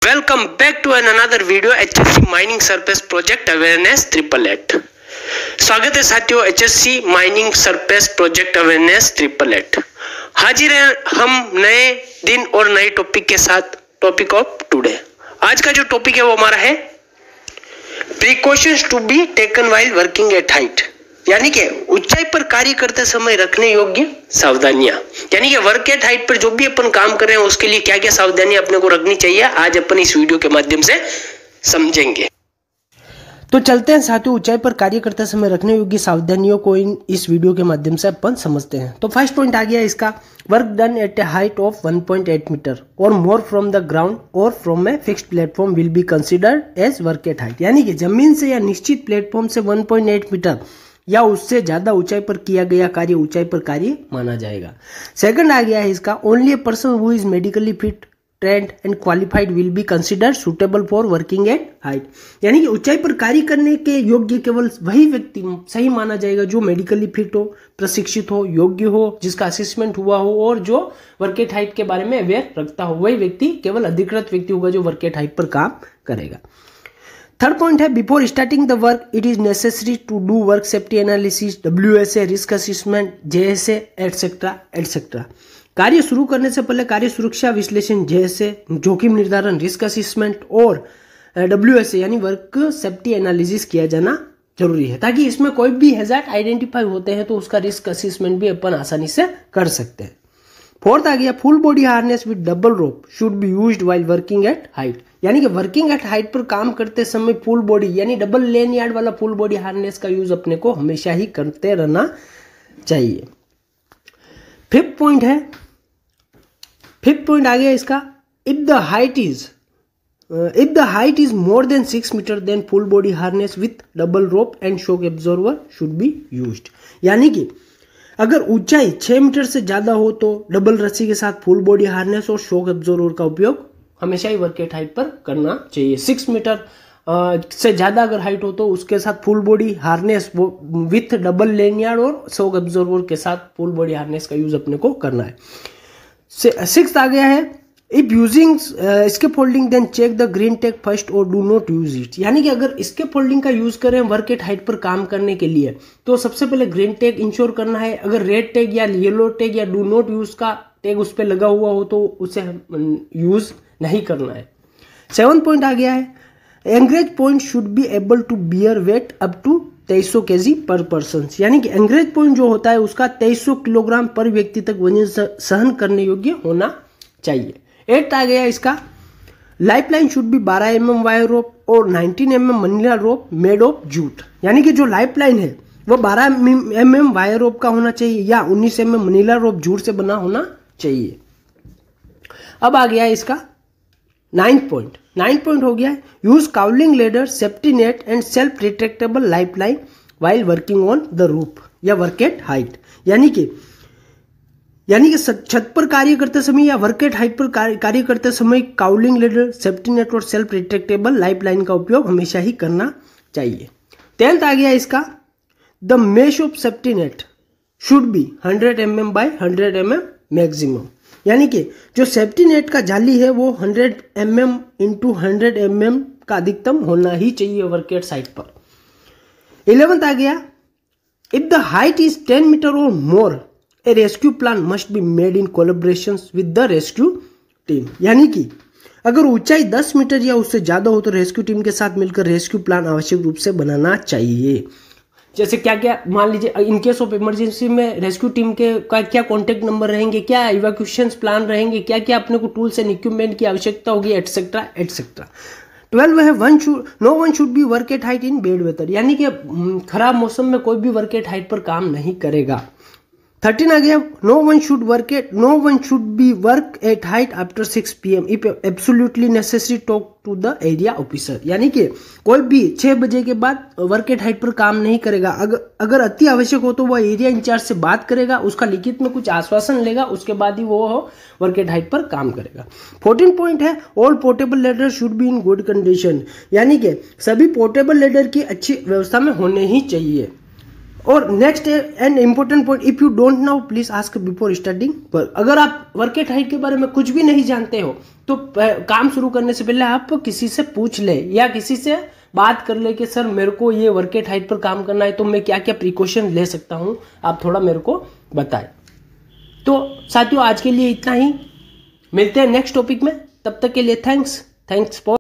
Welcome back to another video HSC mining surface project awareness 888। स्वागत है साथियों HSC mining surface project awareness 888। हाजिर हैं हम नए दिन और नए टॉपिक के साथ। टॉपिक ऑफ टुडे, आज का जो टॉपिक है वो हमारा है precautions to be taken while working at height, यानी कि ऊंचाई पर कार्य करते समय रखने योग्य सावधानियां। यानी कि वर्क एट हाइट पर जो भी अपन काम कर रहे हैं उसके लिए क्या क्या सावधानियां अपने को रखनी चाहिए, आज अपन इस वीडियो के माध्यम से समझेंगे। तो चलते हैं साथियों, ऊंचाई पर कार्य करते समय रखने योग्य सावधानियों को इस वीडियो के माध्यम से अपन समझते हैं। तो फर्स्ट पॉइंट आ गया इसका, work done at a height of 1.8 metre और मोर फ्रॉम द ग्राउंड और from a fixed platform will be considered as work at height. यानी कि जमीन से या निश्चित प्लेटफॉर्म से 1.8 मीटर या उससे ज्यादा ऊंचाई पर किया गया कार्य ऊंचाई पर कार्य माना जाएगा। सेकंड आ गया है इसका, only a person who is medically fit trend and qualified will be considered suitable for working at height. यानी कि ऊंचाई पर कार्य करने के योग्य केवल वही व्यक्ति सही माना जाएगा जो मेडिकली फिट हो, प्रशिक्षित हो, योग्य हो, जिसका असेसमेंट हुआ हो और जो वर्क एट हाइट के बारे में अवेयर रखता हो, वही व्यक्ति केवल अधिकृत व्यक्ति होगा जो वर्क एट हाइट पर काम करेगा। थर्ड पॉइंट है, before starting the work it is necessary to do work safety analysis, WSA, risk assessment, JSA etcetera etcetera. कार्य शुरू करने से पहले कार्य सुरक्षा विश्लेषण, JSA, जोखिम निर्धारण, रिस्क असेसमेंट और WSA यानी वर्क सेफ्टी एनालिसिस किया जाना जरूरी है, ताकि इसमें कोई भी हैजार्ड आइडेंटिफाई होते हैं तो उसका रिस्क असेसमेंट भी अपन आसानी से कर सकते हैं। फोर्थ आ गया, full body harness with double rope should be used while working at height. यानी कि वर्किंग एट हाइट पर काम करते समय फुल बॉडी यानी डबल लेन यार्ड वाला फुल बॉडी हार्नेस का यूज अपने को हमेशा ही करते रहना चाहिए। फिफ्थ पॉइंट आ गया इसका, if the height is more than 6 metre then full body harness with double rope and shock absorber should be used. यानी कि अगर ऊंचाई 6 मीटर से ज्यादा हो तो डबल रस्सी के साथ फुल बॉडी हार्नेस और शॉक एब्जॉर्बर का उपयोग हमेशा ही वर्क एट हाइट पर करना चाहिए। 6 मीटर से ज्यादा अगर हाइट हो तो उसके साथ full body harness with double lanyard और शॉक एब्जॉर्बर के साथ फुल बॉडी हार्नेस का यूज अपने को करना है। सिक्स्थ आ गया है, if using scaffolding then check the green tag first और डू नॉट यूज इट। यानी कि अगर स्केप होल्डिंग का यूज करें वर्क एट हाइट पर काम करने के लिए तो सबसे पहले ग्रीन टैग इंश्योर करना है। अगर रेड टैग या येलो टैग या डू नॉट यूज का टैग उस पर लगा हुआ हो तो उसे यूज नहीं करना है। 7th पॉइंट आ गया है, anchorage point should be able to bear weight up to 2300 kg पर पर्सन। यानी कि एंगरेज पॉइंट जो होता है उसका 2300 किलोग्राम पर व्यक्ति तक वजन सहन करने योग्य होना चाहिए। 8th आ गया इसका, life line should be 12 mm wire rope और 19 mm Manila rope made of jute. यानी कि जो लाइफ लाइन है वो 12 mm वायर रोप का होना चाहिए या 19 mm मनीला रोप जूट से बना होना चाहिए। अब आ गया इसका 9th पॉइंट हो गया, use crawling ladder, safety net and self retractable life line while working on the roof या वर्क एट हाइट। यानी कि छत पर कार्य करते समय या वर्क एट हाइट पर कार्य करते समय काउलिंग लेडर, सेफ्टी नेट और सेल्फ रिट्रैक्टेबल लाइफ लाइन का उपयोग हमेशा ही करना चाहिए। 10th आ गया इसका, the mesh of safety net should be 100 mm by 100 mm maximum. यानी कि जो सेफ्टी नेट का जाली है वो 100 mm इंटू 100 mm का अधिकतम होना ही चाहिए वर्क एट साइट पर। 11th आ गया, if the height is 10 metre और more a rescue plan must be made in collaboration with the rescue team. यानी कि अगर ऊंचाई 10 मीटर या उससे ज्यादा हो तो रेस्क्यू टीम के साथ मिलकर रेस्क्यू प्लान आवश्यक रूप से बनाना चाहिए। जैसे क्या क्या, मान लीजिए इन केस ऑफ इमरजेंसी में रेस्क्यू टीम के क्या कॉन्टेक्ट नंबर रहेंगे, क्या इवैक्यूएशन प्लान रहेंगे, क्या क्या अपने को टूल्स एंड इक्विपमेंट की आवश्यकता होगी, एटसेट्रा एटसेट्रा। 12 है, no one should be work at height in bad weather. यानी कि खराब मौसम में कोई भी वर्क एट हाइट पर काम नहीं करेगा। 13 आ गया, no one should be work at height after 6 PM if absolutely necessary talk to the area officer. यानी कि कोई भी 6 बजे के बाद वर्क एट हाइट पर काम नहीं करेगा। अगर अति आवश्यक हो तो वह एरिया इंचार्ज से बात करेगा, उसका लिखित में कुछ आश्वासन लेगा, उसके बाद ही वो वर्क एट हाइट पर काम करेगा। 14 पॉइंट है, all portable ladder should be in good condition. यानी कि सभी पोर्टेबल लेडर की अच्छी व्यवस्था में होने ही चाहिए। और next and important point, if you don't know please ask before starting. अगर आप वर्क एट हाइट के बारे में कुछ भी नहीं जानते हो तो काम शुरू करने से पहले आप किसी से पूछ ले या किसी से बात कर ले कि सर मेरे को ये वर्क एट हाइट पर काम करना है तो मैं क्या क्या प्रिकॉशन ले सकता हूं, आप थोड़ा मेरे को बताएं। तो साथियों आज के लिए इतना ही, मिलते हैं नेक्स्ट टॉपिक में, तब तक के लिए थैंक्स फॉर